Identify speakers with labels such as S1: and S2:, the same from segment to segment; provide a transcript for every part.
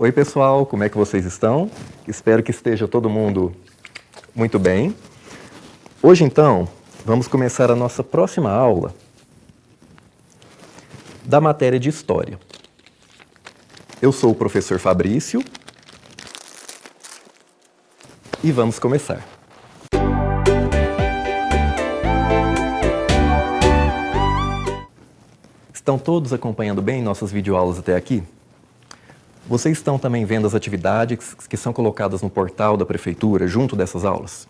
S1: Oi pessoal, como é que vocês estão? Espero que esteja todo mundo muito bem. Hoje então, vamos começar a nossa próxima aula da matéria de História. Eu sou o professor Fabrício e vamos começar. Estão todos acompanhando bem nossas videoaulas até aqui? Vocês estão também vendo as atividades que são colocadas no portal da Prefeitura junto dessas aulas?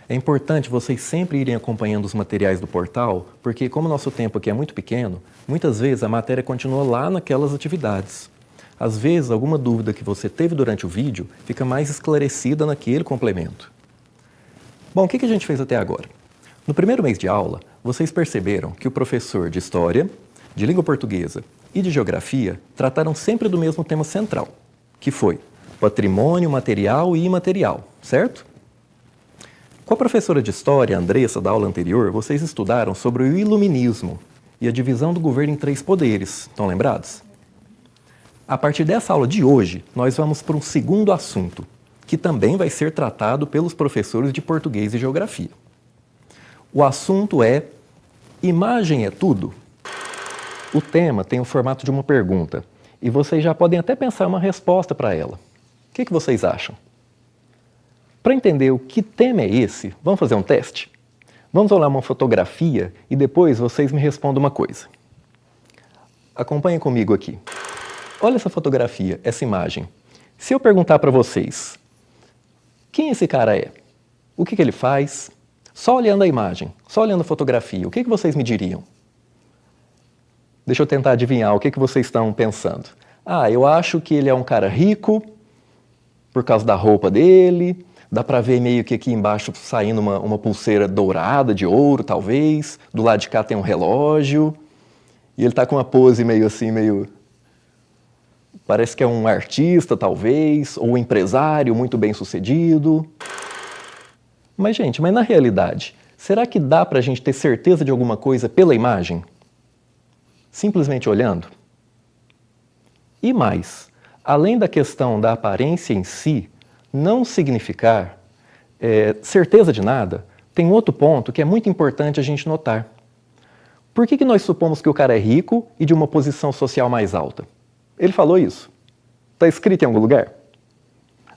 S1: É importante vocês sempre irem acompanhando os materiais do portal, porque como o nosso tempo aqui é muito pequeno, muitas vezes a matéria continua lá naquelas atividades. Às vezes, alguma dúvida que você teve durante o vídeo fica mais esclarecida naquele complemento. Bom, o que a gente fez até agora? No primeiro mês de aula, vocês perceberam que o professor de História, de Língua Portuguesa e de Geografia trataram sempre do mesmo tema central, que foi patrimônio material e imaterial, certo? Com a professora de História, Andressa, da aula anterior, vocês estudaram sobre o Iluminismo e a divisão do governo em 3 poderes, estão lembrados? A partir dessa aula de hoje, nós vamos para um segundo assunto, que também vai ser tratado pelos professores de Português e Geografia. O assunto é Imagem é tudo? O tema tem o formato de uma pergunta e vocês já podem até pensar uma resposta para ela. O que vocês acham? Para entender o que tema é esse, vamos fazer um teste? Vamos olhar uma fotografia e depois vocês me respondam uma coisa. Acompanhem comigo aqui. Olha essa fotografia, essa imagem. Se eu perguntar para vocês, quem esse cara é? O que ele faz? Só olhando a imagem, só olhando a fotografia, o que vocês me diriam? Deixa eu tentar adivinhar o que vocês estão pensando. Ah, eu acho que ele é um cara rico, por causa da roupa dele, dá para ver meio que aqui embaixo saindo uma pulseira dourada, de ouro talvez, do lado de cá tem um relógio, e ele está com uma pose meio assim, parece que é um artista talvez, ou um empresário muito bem sucedido. Mas gente, na realidade, será que dá para a gente ter certeza de alguma coisa pela imagem? Simplesmente olhando? E mais, além da questão da aparência em si não significar certeza de nada, tem outro ponto que é muito importante a gente notar. Por que nós supomos que o cara é rico e de uma posição social mais alta? Ele falou isso? Está escrito em algum lugar?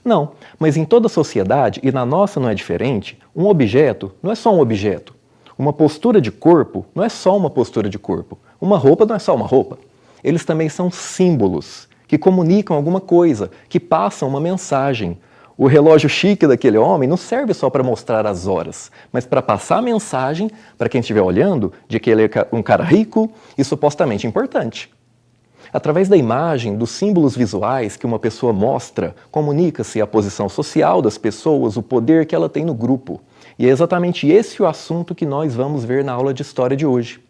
S1: Não, mas em toda a sociedade, e na nossa não é diferente, um objeto não é só um objeto. Uma postura de corpo não é só uma postura de corpo. Uma roupa não é só uma roupa. Eles também são símbolos que comunicam alguma coisa, que passam uma mensagem. O relógio chique daquele homem não serve só para mostrar as horas, mas para passar a mensagem para quem estiver olhando de que ele é um cara rico e supostamente importante. Através da imagem, dos símbolos visuais que uma pessoa mostra, comunica-se a posição social das pessoas, o poder que ela tem no grupo. E é exatamente esse o assunto que nós vamos ver na aula de História de hoje.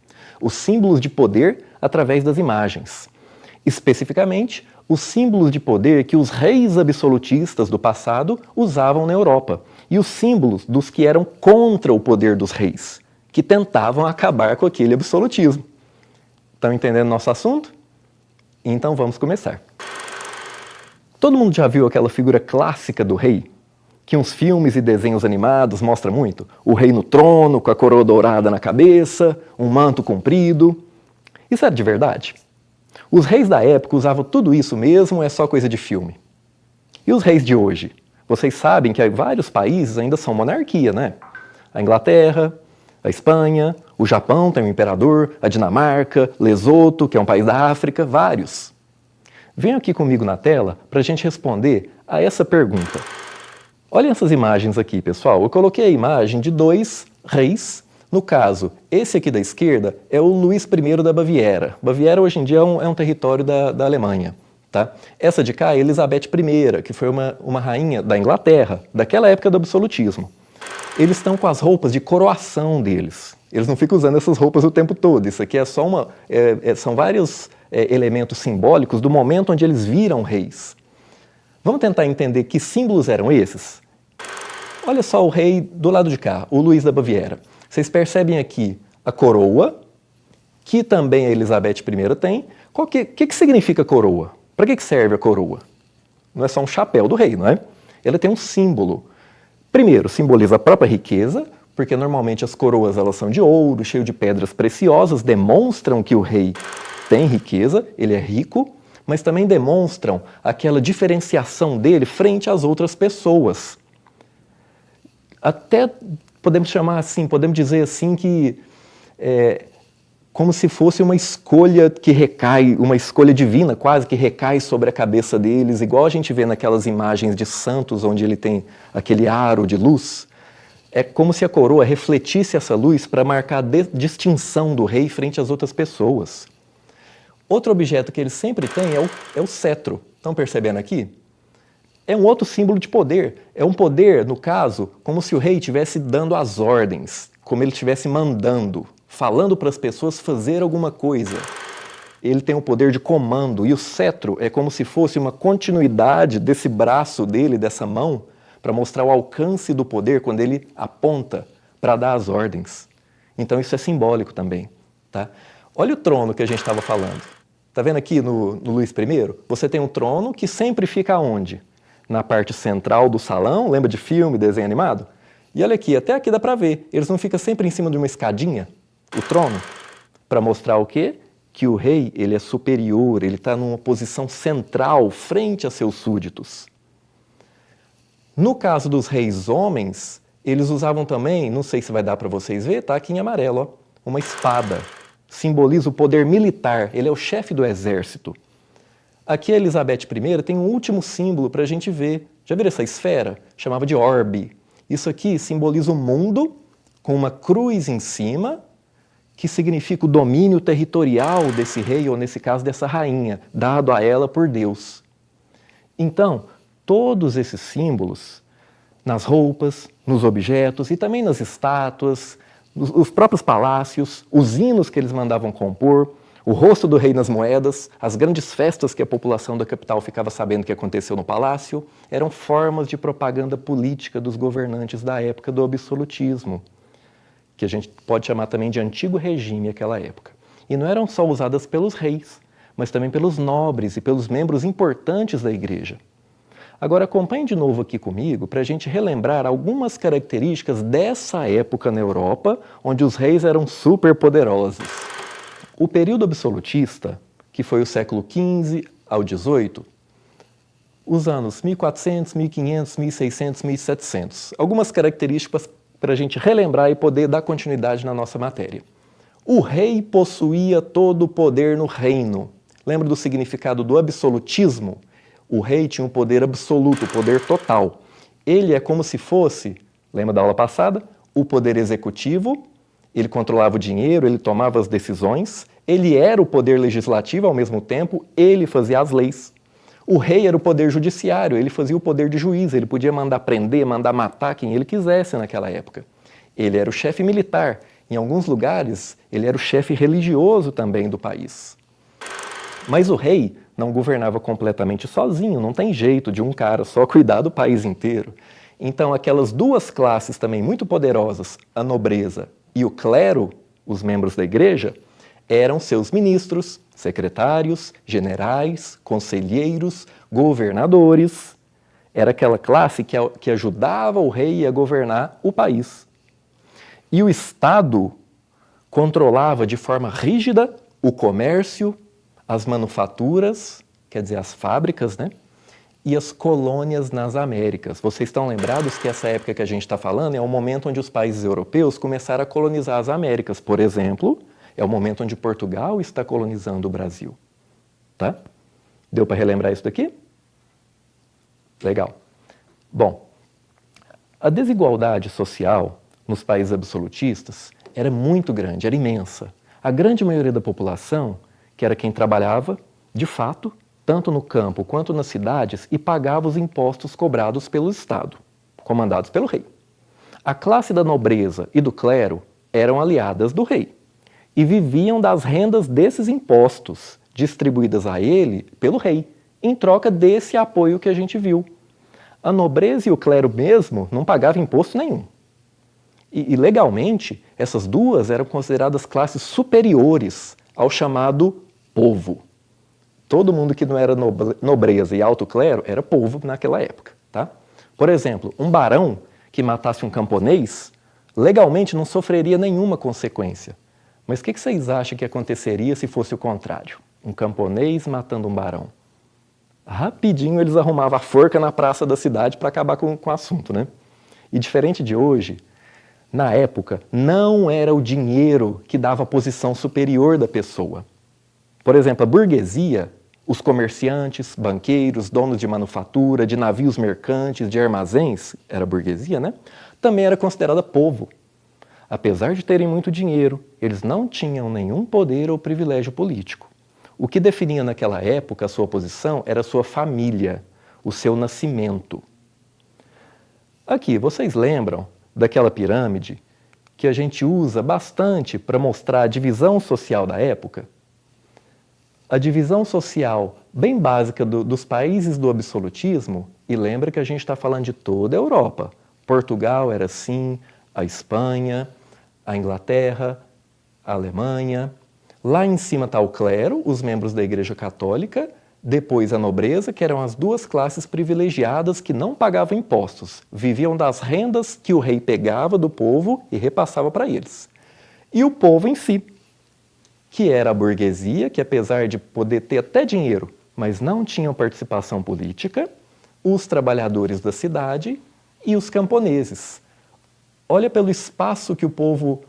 S1: Os símbolos de poder através das imagens. Especificamente, os símbolos de poder que os reis absolutistas do passado usavam na Europa. E os símbolos dos que eram contra o poder dos reis, que tentavam acabar com aquele absolutismo. Estão entendendo nosso assunto? Então vamos começar. Todo mundo já viu aquela figura clássica do rei? Que uns filmes e desenhos animados mostram muito? O rei no trono, com a coroa dourada na cabeça, um manto comprido. Isso era de verdade? Os reis da época usavam tudo isso mesmo ou é só coisa de filme? E os reis de hoje? Vocês sabem que vários países ainda são monarquia, né? A Inglaterra, a Espanha, o Japão tem um imperador, a Dinamarca, Lesoto, que é um país da África, vários. Venham aqui comigo na tela para a gente responder a essa pergunta. Olhem essas imagens aqui, pessoal. Eu coloquei a imagem de 2 reis. No caso, esse aqui da esquerda é o Luís I da Baviera. Baviera hoje em dia é um território da Alemanha. Tá? Essa de cá é Elizabeth I, que foi uma rainha da Inglaterra, daquela época do absolutismo. Eles estão com as roupas de coroação deles. Eles não ficam usando essas roupas o tempo todo. Isso aqui é só são vários elementos simbólicos do momento onde eles viram reis. Vamos tentar entender que símbolos eram esses? Olha só o rei do lado de cá, o Luís da Baviera. Vocês percebem aqui a coroa, que também a Elizabeth I tem. O que significa coroa? Para que serve a coroa? não é só um chapéu do rei, não é? Ela tem um símbolo. Primeiro, simboliza a própria riqueza, porque normalmente as coroas elas são de ouro, cheio de pedras preciosas, demonstram que o rei tem riqueza, ele é rico, mas também demonstram aquela diferenciação dele frente às outras pessoas. Até podemos chamar assim, podemos dizer assim que como se fosse uma escolha que recai, uma escolha divina quase que recai sobre a cabeça deles, igual a gente vê naquelas imagens de santos onde ele tem aquele aro de luz. É como se a coroa refletisse essa luz para marcar a distinção do rei frente às outras pessoas. Outro objeto que ele sempre tem é o cetro. Estão percebendo aqui? É um outro símbolo de poder. É um poder, no caso, como se o rei estivesse dando as ordens, como ele estivesse mandando, falando para as pessoas fazer alguma coisa. Ele tem o poder de comando, e o cetro é como se fosse uma continuidade desse braço dele, dessa mão, para mostrar o alcance do poder quando ele aponta para dar as ordens. Então isso é simbólico também. Tá? Olha o trono que a gente estava falando. Está vendo aqui no Luís I? Você tem um trono que sempre fica onde? Na parte central do salão, lembra de filme, desenho animado? E olha aqui, até aqui dá para ver, eles não ficam sempre em cima de uma escadinha, o trono, para mostrar o quê? Que o rei ele é superior, ele está numa posição central frente a seus súditos. No caso dos reis homens, eles usavam também, não sei se vai dar para vocês ver, tá aqui em amarelo, ó, uma espada. Simboliza o poder militar, ele é o chefe do exército. Aqui a Elizabeth I tem um último símbolo para a gente ver. Já viram essa esfera? Chamava de orbe. Isso aqui simboliza o mundo com uma cruz em cima, que significa o domínio territorial desse rei, ou nesse caso dessa rainha, dado a ela por Deus. Então, todos esses símbolos, nas roupas, nos objetos e também nas estátuas, os próprios palácios, os hinos que eles mandavam compor, o rosto do rei nas moedas, as grandes festas que a população da capital ficava sabendo que aconteceu no palácio, eram formas de propaganda política dos governantes da época do absolutismo, que a gente pode chamar também de antigo regime naquela época. E não eram só usadas pelos reis, mas também pelos nobres e pelos membros importantes da igreja. Agora acompanhe de novo aqui comigo para a gente relembrar algumas características dessa época na Europa, onde os reis eram super poderosos. O período absolutista, que foi o século XV ao XVIII, os anos 1400, 1500, 1600, 1700. Algumas características para a gente relembrar e poder dar continuidade na nossa matéria. O rei possuía todo o poder no reino. Lembra do significado do absolutismo? O rei tinha um poder absoluto, o poder total. Ele é como se fosse, lembra da aula passada? O poder executivo, ele controlava o dinheiro, ele tomava as decisões, ele era o poder legislativo ao mesmo tempo, ele fazia as leis. O rei era o poder judiciário, ele fazia o poder de juiz, ele podia mandar prender, mandar matar quem ele quisesse naquela época. Ele era o chefe militar, em alguns lugares ele era o chefe religioso também do país. Mas o rei não governava completamente sozinho, não tem jeito de um cara só cuidar do país inteiro. Então aquelas duas classes também muito poderosas, a nobreza e o clero, os membros da igreja, eram seus ministros, secretários, generais, conselheiros, governadores. Era aquela classe que ajudava o rei a governar o país. E o Estado controlava de forma rígida o comércio, as manufaturas, quer dizer, as fábricas, né? E as colônias nas Américas. Vocês estão lembrados que essa época que a gente está falando é o momento onde os países europeus começaram a colonizar as Américas. Por exemplo, é o momento onde Portugal está colonizando o Brasil. Tá? Deu para relembrar isso daqui? Legal. Bom, a desigualdade social nos países absolutistas era muito grande, era imensa. A grande maioria da população, que era quem trabalhava, de fato, tanto no campo quanto nas cidades, e pagava os impostos cobrados pelo Estado, comandados pelo rei. A classe da nobreza e do clero eram aliadas do rei e viviam das rendas desses impostos, distribuídas a ele pelo rei, em troca desse apoio que a gente viu. A nobreza e o clero mesmo não pagavam imposto nenhum. E legalmente, essas duas eram consideradas classes superiores ao chamado povo. Todo mundo que não era nobreza e alto clero era povo naquela época, tá? Por exemplo, um barão que matasse um camponês, legalmente não sofreria nenhuma consequência. Mas o que vocês acham que aconteceria se fosse o contrário? Um camponês matando um barão. Rapidinho eles arrumavam a forca na praça da cidade para acabar com o assunto, né? E diferente de hoje, na época, não era o dinheiro que dava a posição superior da pessoa. Por exemplo, a burguesia, os comerciantes, banqueiros, donos de manufatura, de navios mercantes, de armazéns, era a burguesia, né? Também era considerada povo. Apesar de terem muito dinheiro, eles não tinham nenhum poder ou privilégio político. O que definia naquela época a sua posição era a sua família, o seu nascimento. Aqui, vocês lembram daquela pirâmide que a gente usa bastante para mostrar a divisão social da época? A divisão social bem básica dos países do absolutismo, e lembra que a gente está falando de toda a Europa. Portugal era assim, a Espanha, a Inglaterra, a Alemanha. Lá em cima está o clero, os membros da Igreja Católica, depois a nobreza, que eram as duas classes privilegiadas que não pagavam impostos, viviam das rendas que o rei pegava do povo e repassava para eles. E o povo em si, que era a burguesia, que apesar de poder ter até dinheiro, mas não tinham participação política, os trabalhadores da cidade e os camponeses. Olha pelo espaço que o povo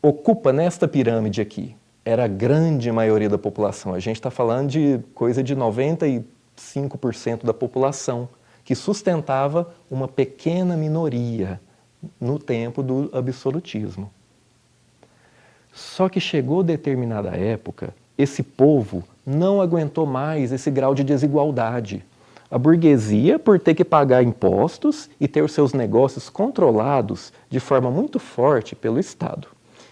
S1: ocupa nesta pirâmide aqui. Era a grande maioria da população. A gente está falando de coisa de 95% da população, que sustentava uma pequena minoria no tempo do absolutismo. Só que chegou determinada época, esse povo não aguentou mais esse grau de desigualdade. A burguesia, por ter que pagar impostos e ter os seus negócios controlados de forma muito forte pelo Estado,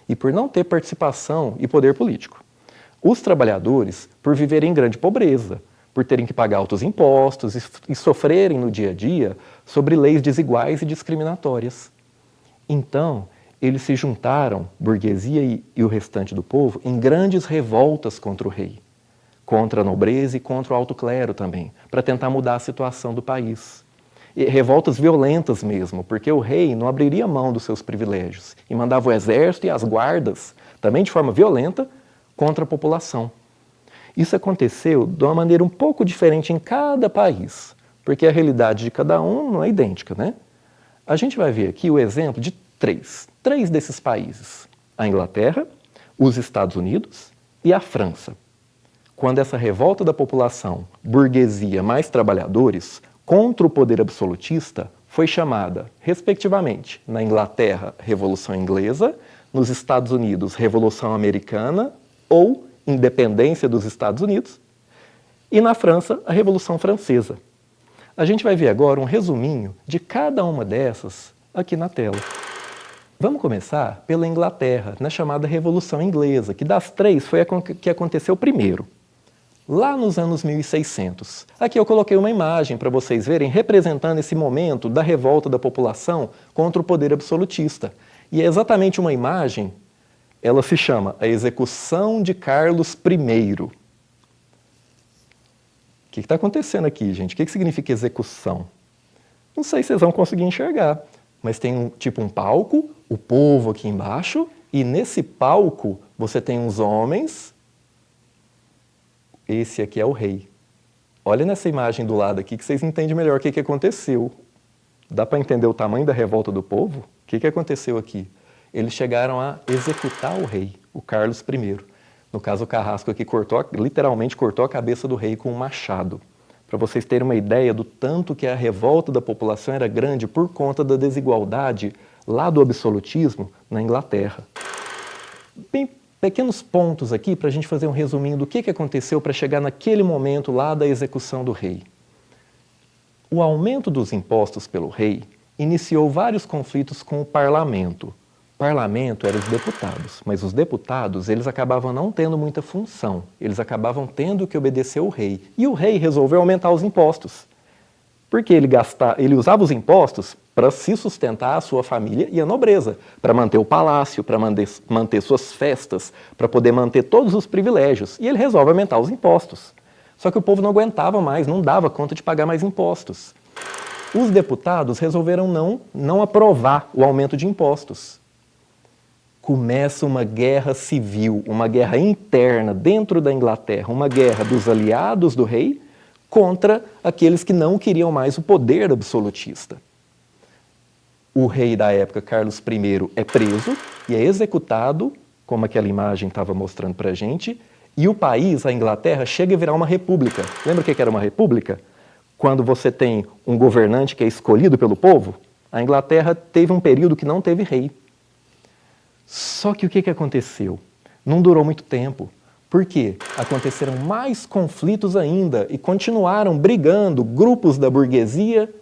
S1: e por não ter participação e poder político. Os trabalhadores, por viverem em grande pobreza, por terem que pagar altos impostos e sofrerem no dia a dia sobre leis desiguais e discriminatórias. Então, eles se juntaram, burguesia e o restante do povo, em grandes revoltas contra o rei, contra a nobreza e contra o alto clero também, para tentar mudar a situação do país. E revoltas violentas mesmo, porque o rei não abriria mão dos seus privilégios e mandava o exército e as guardas, também de forma violenta, contra a população. Isso aconteceu de uma maneira um pouco diferente em cada país, porque a realidade de cada um não é idêntica, né? A gente vai ver aqui o exemplo de três desses países: a Inglaterra, os Estados Unidos e a França. Quando essa revolta da população, burguesia mais trabalhadores, contra o poder absolutista, foi chamada, respectivamente, na Inglaterra, Revolução Inglesa, nos Estados Unidos, Revolução Americana ou Independência dos Estados Unidos, e na França, a Revolução Francesa. A gente vai ver agora um resuminho de cada uma dessas aqui na tela. Vamos começar pela Inglaterra, na chamada Revolução Inglesa, que das três foi a que aconteceu primeiro, lá nos anos 1600. Aqui eu coloquei uma imagem para vocês verem representando esse momento da revolta da população contra o poder absolutista. E é exatamente uma imagem, ela se chama A Execução de Carlos I. O que está acontecendo aqui, gente? O que significa execução? Não sei se vocês vão conseguir enxergar, mas tem tipo um palco, o povo aqui embaixo, e nesse palco você tem uns homens. Esse aqui é o rei. Olha nessa imagem do lado aqui que vocês entendem melhor o que aconteceu. Dá para entender o tamanho da revolta do povo? O que aconteceu aqui? Eles chegaram a executar o rei, o Carlos I. No caso, o Carrasco aqui literalmente cortou a cabeça do rei com um machado. Para vocês terem uma ideia do tanto que a revolta da população era grande por conta da desigualdade lá do absolutismo na Inglaterra. Bem, pequenos pontos aqui para a gente fazer um resuminho do que aconteceu para chegar naquele momento lá da execução do rei. O aumento dos impostos pelo rei iniciou vários conflitos com o parlamento. O parlamento eram os deputados, mas os deputados eles acabavam não tendo muita função, eles acabavam tendo que obedecer ao rei. E o rei resolveu aumentar os impostos. Porque ele usava os impostos para se sustentar a sua família e a nobreza, para manter o palácio, para manter suas festas, para poder manter todos os privilégios. E ele resolve aumentar os impostos. Só que o povo não aguentava mais, não dava conta de pagar mais impostos. Os deputados resolveram não aprovar o aumento de impostos. Começa uma guerra civil, uma guerra interna dentro da Inglaterra, uma guerra dos aliados do rei contra aqueles que não queriam mais o poder absolutista. O rei da época, Carlos I, é preso e é executado, como aquela imagem estava mostrando para a gente, e o país, a Inglaterra, chega a virar uma república. Lembra o que era uma república? Quando você tem um governante que é escolhido pelo povo, a Inglaterra teve um período que não teve rei. Só que o que aconteceu? Não durou muito tempo. Por quê? Aconteceram mais conflitos ainda e continuaram brigando grupos da burguesia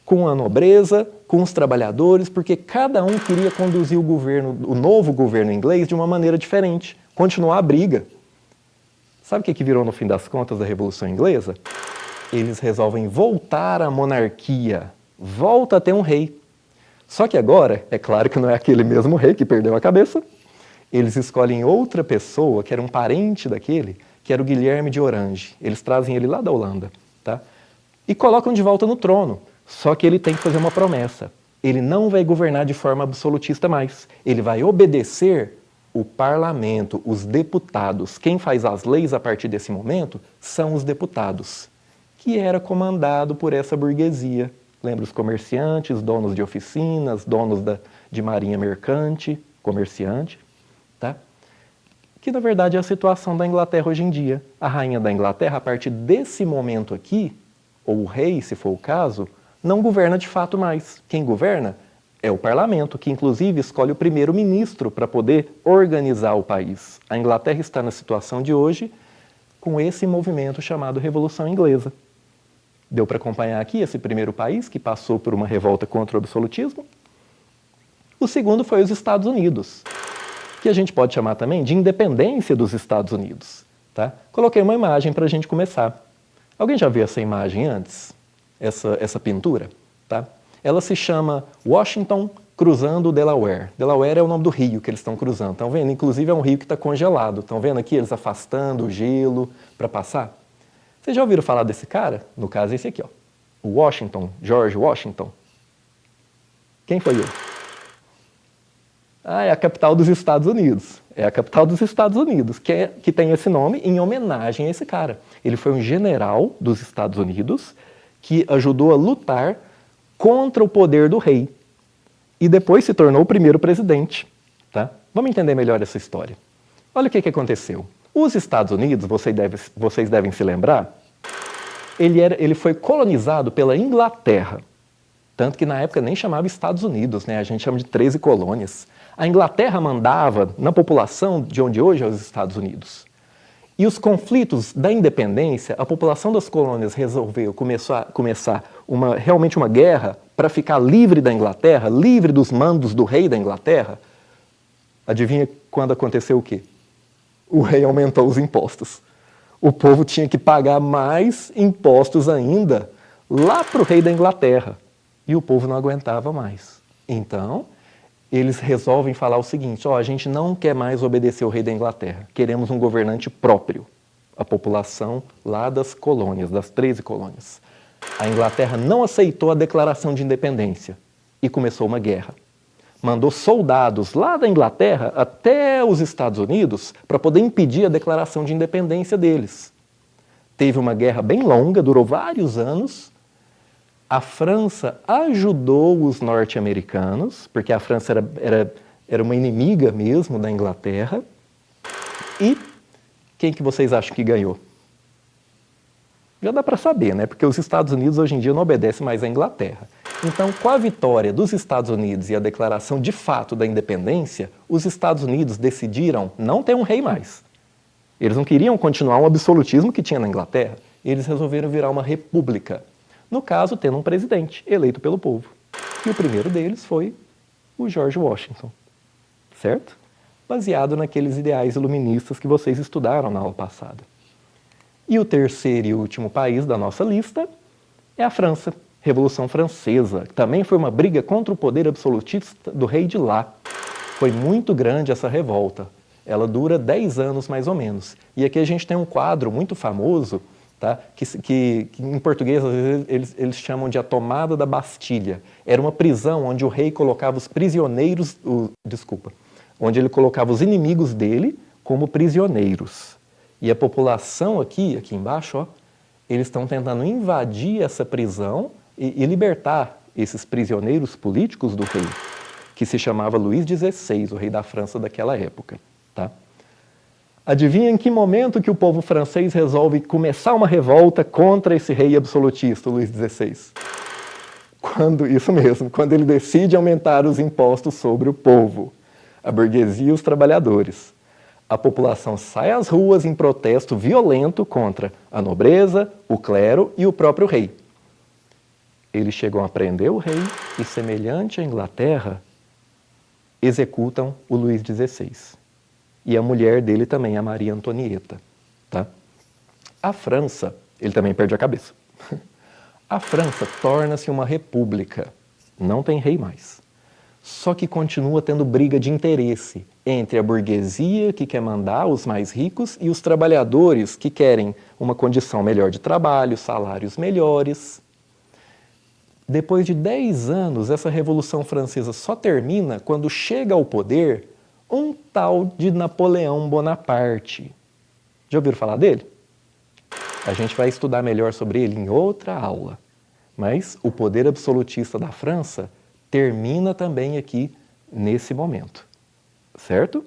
S1: com a nobreza, com os trabalhadores, porque cada um queria conduzir o novo governo inglês de uma maneira diferente, continuar a briga. Sabe o que virou no fim das contas da Revolução Inglesa? Eles resolvem voltar à monarquia, volta a ter um rei. Só que agora, é claro que não é aquele mesmo rei que perdeu a cabeça, eles escolhem outra pessoa, que era um parente daquele, que era o Guilherme de Orange. Eles trazem ele lá da Holanda, tá? E colocam de volta no trono. Só que ele tem que fazer uma promessa. Ele não vai governar de forma absolutista mais. Ele vai obedecer o parlamento, os deputados. Quem faz as leis a partir desse momento são os deputados, que era comandado por essa burguesia. Lembra os comerciantes, donos de oficinas, donos de marinha mercante, comerciante, tá? Que na verdade é a situação da Inglaterra hoje em dia. A rainha da Inglaterra, a partir desse momento aqui, ou o rei, se for o caso, não governa de fato mais. Quem governa é o parlamento, que inclusive escolhe o primeiro-ministro para poder organizar o país. A Inglaterra está na situação de hoje com esse movimento chamado Revolução Inglesa. Deu para acompanhar aqui esse primeiro país que passou por uma revolta contra o absolutismo. O segundo foi os Estados Unidos, que a gente pode chamar também de independência dos Estados Unidos. Tá? Coloquei uma imagem para a gente começar. Alguém já viu essa imagem antes? Essa pintura? Tá? Ela se chama Washington cruzando o Delaware. Delaware é o nome do rio que eles estão cruzando. Estão vendo? Inclusive é um rio que está congelado. Estão vendo aqui eles afastando o gelo para passar? Vocês já ouviram falar desse cara? No caso, esse aqui, ó. O Washington, George Washington. Quem foi ele? Ah, é a capital dos Estados Unidos. É a capital dos Estados Unidos, que tem esse nome em homenagem a esse cara. Ele foi um general dos Estados Unidos que ajudou a lutar contra o poder do rei. E depois se tornou o primeiro presidente. Tá? Vamos entender melhor essa história. Olha o que aconteceu. Os Estados Unidos, vocês devem se lembrar, ele foi colonizado pela Inglaterra. Tanto que na época nem chamava Estados Unidos, né? A gente chama de 13 colônias. A Inglaterra mandava na população de onde hoje é os Estados Unidos. E os conflitos da independência, a população das colônias resolveu começar realmente uma guerra para ficar livre da Inglaterra, livre dos mandos do rei da Inglaterra. Adivinha quando aconteceu o quê? O rei aumentou os impostos. O povo tinha que pagar mais impostos ainda lá para o rei da Inglaterra. E o povo não aguentava mais. Então, eles resolvem falar o seguinte, a gente não quer mais obedecer ao rei da Inglaterra, queremos um governante próprio. A população lá das colônias, das 13 colônias. A Inglaterra não aceitou a declaração de independência e começou uma guerra. Mandou soldados lá da Inglaterra até os Estados Unidos para poder impedir a declaração de independência deles. Teve uma guerra bem longa, durou vários anos. A França ajudou os norte-americanos, porque a França era uma inimiga mesmo da Inglaterra. E quem que vocês acham que ganhou? Já dá para saber, né? Porque os Estados Unidos hoje em dia não obedecem mais à Inglaterra. Então, com a vitória dos Estados Unidos e a declaração de fato da independência, os Estados Unidos decidiram não ter um rei mais. Eles não queriam continuar um absolutismo que tinha na Inglaterra. Eles resolveram virar uma república. No caso, tendo um presidente eleito pelo povo. E o primeiro deles foi o George Washington. Certo? Baseado naqueles ideais iluministas que vocês estudaram na aula passada. E o terceiro e último país da nossa lista é a França. Revolução Francesa, que também foi uma briga contra o poder absolutista do rei de lá. Foi muito grande essa revolta. Ela dura 10 anos mais ou menos. E aqui a gente tem um quadro muito famoso, tá? que em português às vezes, eles chamam de a tomada da Bastilha. Era uma prisão onde o rei colocava os prisioneiros, onde ele colocava os inimigos dele como prisioneiros. E a população aqui embaixo, ó, eles estão tentando invadir essa prisão e libertar esses prisioneiros políticos do rei, que se chamava Luís XVI, o rei da França daquela época. Tá? Adivinha em que momento que o povo francês resolve começar uma revolta contra esse rei absolutista, Luís XVI? Isso mesmo, quando ele decide aumentar os impostos sobre o povo, a burguesia e os trabalhadores. A população sai às ruas em protesto violento contra a nobreza, o clero e o próprio rei. Eles chegam a prender o rei e, semelhante à Inglaterra, executam o Luís XVI. E a mulher dele também, a Maria Antonieta. Tá? A França, ele também perde a cabeça. A França torna-se uma república, não tem rei mais. Só que continua tendo briga de interesse entre a burguesia, que quer mandar os mais ricos, e os trabalhadores, que querem uma condição melhor de trabalho, salários melhores. Depois de 10 anos, essa Revolução Francesa só termina quando chega ao poder um tal de Napoleão Bonaparte. Já ouviram falar dele? A gente vai estudar melhor sobre ele em outra aula. Mas o poder absolutista da França termina também aqui nesse momento. Certo?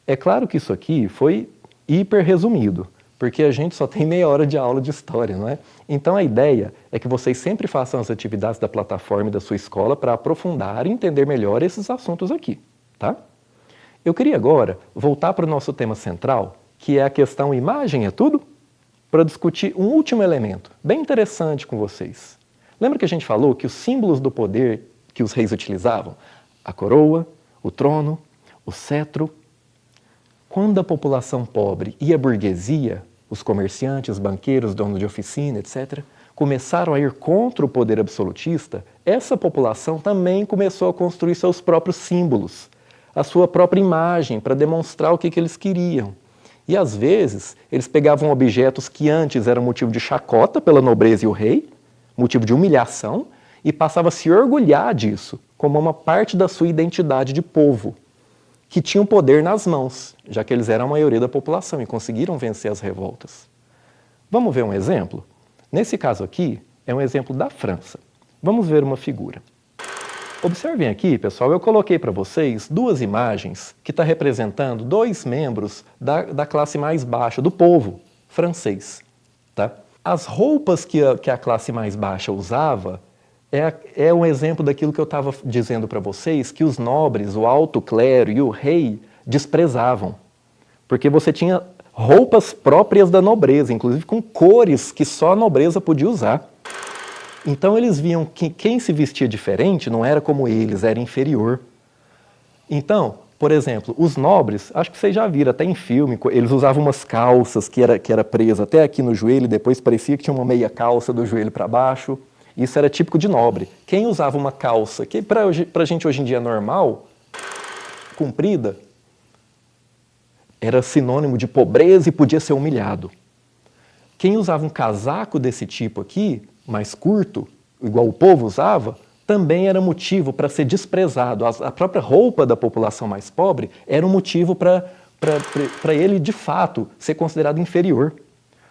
S1: É claro que isso aqui foi hiper resumido, porque a gente só tem meia hora de aula de história, não é? Então a ideia é que vocês sempre façam as atividades da plataforma e da sua escola para aprofundar e entender melhor esses assuntos aqui, tá? Eu queria agora voltar para o nosso tema central, que é a questão imagem é tudo, para discutir um último elemento, bem interessante com vocês. Lembra que a gente falou que os símbolos do poder que os reis utilizavam? A coroa, o trono, o cetro. Quando a população pobre e a burguesia, os comerciantes, os banqueiros, donos de oficina, etc., começaram a ir contra o poder absolutista, essa população também começou a construir seus próprios símbolos, a sua própria imagem para demonstrar o que eles queriam. E às vezes eles pegavam objetos que antes eram motivo de chacota pela nobreza e o rei, motivo de humilhação, e passavam a se orgulhar disso, como uma parte da sua identidade de povo, que tinham poder nas mãos, já que eles eram a maioria da população e conseguiram vencer as revoltas. Vamos ver um exemplo? Nesse caso aqui, é um exemplo da França. Vamos ver uma figura. Observem aqui, pessoal, eu coloquei para vocês duas imagens que estão representando dois membros da classe mais baixa, do povo francês. Tá? As roupas que a classe mais baixa usava é um exemplo daquilo que eu estava dizendo para vocês, que os nobres, o alto clero e o rei desprezavam. Porque você tinha roupas próprias da nobreza, inclusive com cores que só a nobreza podia usar. Então eles viam que quem se vestia diferente não era como eles, era inferior. Então, por exemplo, os nobres, acho que vocês já viram, até em filme, eles usavam umas calças que era presa até aqui no joelho, e depois parecia que tinha uma meia calça do joelho para baixo. Isso era típico de nobre. Quem usava uma calça, que para a gente hoje em dia é normal, comprida, era sinônimo de pobreza e podia ser humilhado. Quem usava um casaco desse tipo aqui, mais curto, igual o povo usava, também era motivo para ser desprezado. A própria roupa da população mais pobre era um motivo para ele, de fato, ser considerado inferior.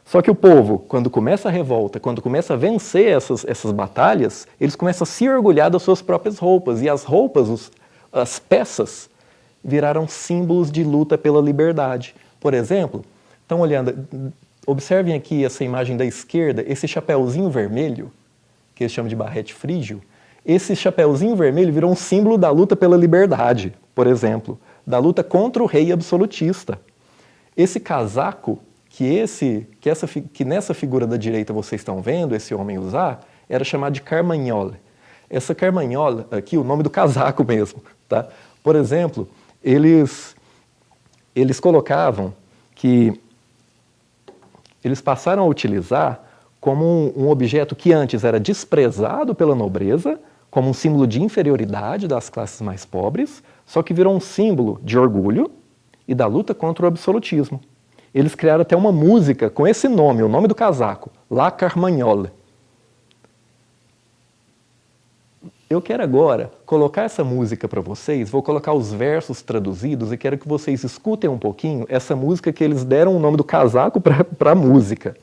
S1: Só que o povo, quando começa a revolta, quando começa a vencer essas batalhas, eles começam a se orgulhar das suas próprias roupas. E as roupas, as peças, viraram símbolos de luta pela liberdade. Por exemplo, estão olhando, observem aqui essa imagem da esquerda, esse chapeuzinho vermelho, que eles chamam de barrete frígio. Esse chapeuzinho vermelho virou um símbolo da luta pela liberdade, por exemplo, da luta contra o rei absolutista. Esse casaco que nessa figura da direita vocês estão vendo esse homem usar, era chamado de carmagnole. Essa carmagnole aqui, o nome do casaco mesmo, tá? Por exemplo, eles colocavam que eles passaram a utilizar como um objeto que antes era desprezado pela nobreza, como um símbolo de inferioridade das classes mais pobres, só que virou um símbolo de orgulho e da luta contra o absolutismo. Eles criaram até uma música com esse nome, o nome do casaco, La Carmagnole. Eu quero agora colocar essa música para vocês, vou colocar os versos traduzidos e quero que vocês escutem um pouquinho essa música que eles deram o nome do casaco para a música,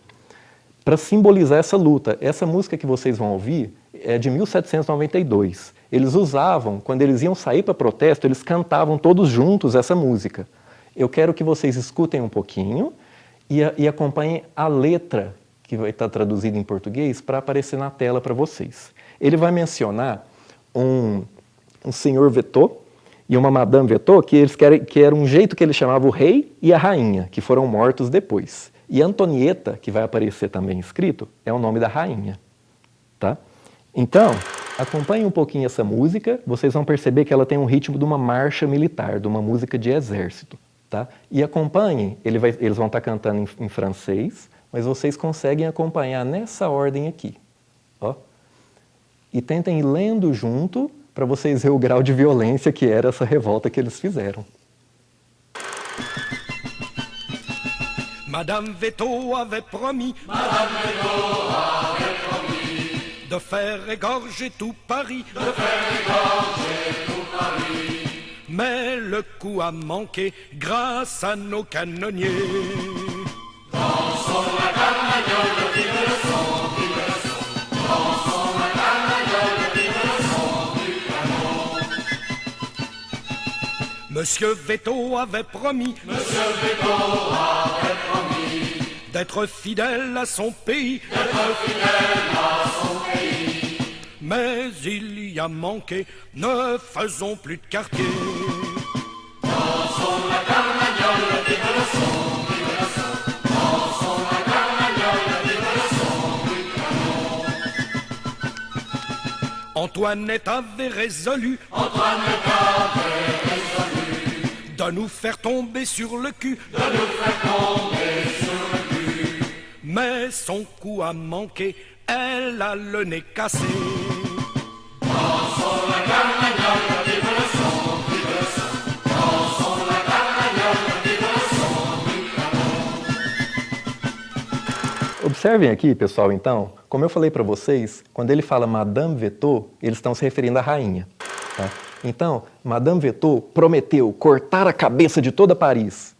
S1: para simbolizar essa luta. Essa música que vocês vão ouvir é de 1792. Eles usavam, quando eles iam sair para protesto, eles cantavam todos juntos essa música. Eu quero que vocês escutem um pouquinho e acompanhem a letra que vai estar traduzida em português para aparecer na tela para vocês. Ele vai mencionar um senhor Vetot e uma madame Vetot, que era um jeito que ele chamava o rei e a rainha, que foram mortos depois. E Antonieta, que vai aparecer também escrito, é o nome da rainha. Tá? Então, acompanhem um pouquinho essa música, vocês vão perceber que ela tem um ritmo de uma marcha militar, de uma música de exército. Tá? E acompanhem, eles vão estar cantando em francês, mas vocês conseguem acompanhar nessa ordem aqui. Ó. E tentem ir lendo junto para vocês verem o grau de violência que era essa revolta que eles fizeram.
S2: Madame Vetot avait promis, de faire égorger tout Paris, mais le coup a manqué grâce à nos canonniers. Dansons la carmagnole, vive le son, vive le son. Dansons la carmagnole, vive le son du canon. Monsieur Vetot avait promis, d'être fidèle à son pays, mais il y a manqué, ne faisons plus de quartier. Dansons la carmagnole, vive le son, vive le son. Dansons la carmagnole, vive le son du canon. Antoinette avait résolu, de nous faire tomber sur le cul, mais son coup a manqué, elle a le nez cassé. Dansons la carmagnole, vive le son, vive le son. Dansons la carmagnole, vive le son du canon.
S1: Observem aqui, pessoal, então, como eu falei para vocês, quando ele fala Madame Vetot, eles estão se referindo à rainha. Tá? Então, Madame Vetot prometeu cortar a cabeça de toda Paris.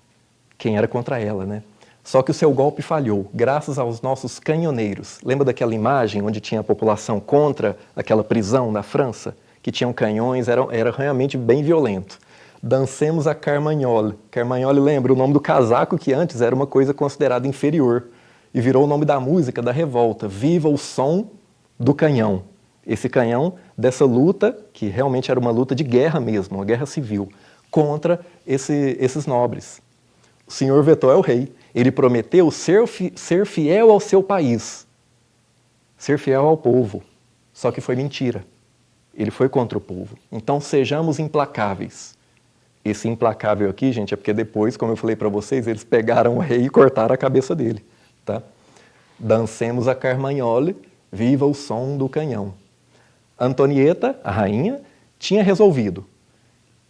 S1: Quem era contra ela, né? Só que o seu golpe falhou, graças aos nossos canhoneiros. Lembra daquela imagem onde tinha a população contra aquela prisão na França? Que tinham canhões, era realmente bem violento. Dancemos a Carmagnole. Carmagnole, lembra o nome do casaco que antes era uma coisa considerada inferior. E virou o nome da música da revolta. Viva o som do canhão. Esse canhão dessa luta, que realmente era uma luta de guerra mesmo, uma guerra civil, contra esses nobres. O senhor Vetot é o rei. Ele prometeu ser fiel ao seu país, ser fiel ao povo. Só que foi mentira. Ele foi contra o povo. Então sejamos implacáveis. Esse implacável aqui, gente, é porque depois, como eu falei para vocês, eles pegaram o rei e cortaram a cabeça dele. Tá? Dancemos a Carmagnole, viva o som do canhão. Antonieta, a rainha, tinha resolvido.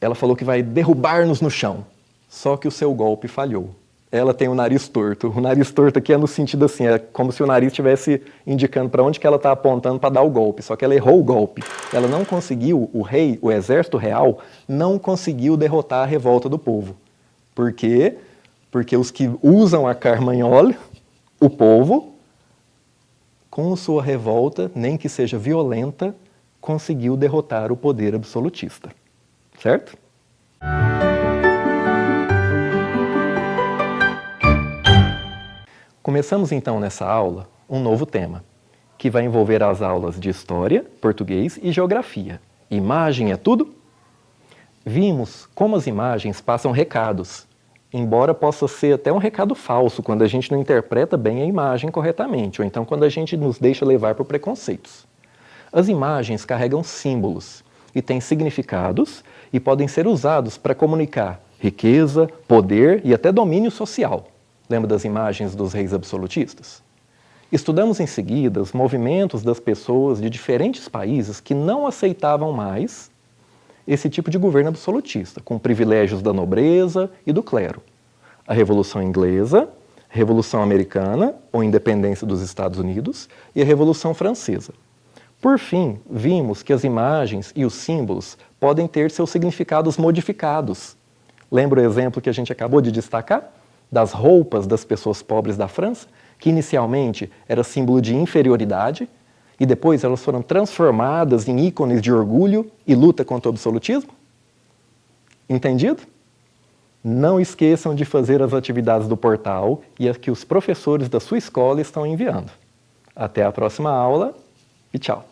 S1: Ela falou que vai derrubar-nos no chão. Só que o seu golpe falhou. Ela tem o nariz torto. O nariz torto aqui é no sentido assim, é como se o nariz estivesse indicando para onde que ela está apontando para dar o golpe. Só que ela errou o golpe. Ela não conseguiu, o rei, o exército real, não conseguiu derrotar a revolta do povo. Por quê? Porque os que usam a Carmagnole, o povo, com sua revolta, nem que seja violenta, conseguiu derrotar o poder absolutista. Certo? Começamos então nessa aula um novo tema, que vai envolver as aulas de História, Português e Geografia. Imagem é tudo? Vimos como as imagens passam recados, embora possa ser até um recado falso quando a gente não interpreta bem a imagem corretamente, ou então quando a gente nos deixa levar por preconceitos. As imagens carregam símbolos e têm significados e podem ser usados para comunicar riqueza, poder e até domínio social. Lembra das imagens dos reis absolutistas? Estudamos em seguida os movimentos das pessoas de diferentes países que não aceitavam mais esse tipo de governo absolutista, com privilégios da nobreza e do clero. A Revolução Inglesa, a Revolução Americana, ou Independência dos Estados Unidos, e a Revolução Francesa. Por fim, vimos que as imagens e os símbolos podem ter seus significados modificados. Lembra o exemplo que a gente acabou de destacar? Das roupas das pessoas pobres da França, que inicialmente era símbolo de inferioridade, e depois elas foram transformadas em ícones de orgulho e luta contra o absolutismo? Entendido? Não esqueçam de fazer as atividades do portal e as que os professores da sua escola estão enviando. Até a próxima aula e tchau!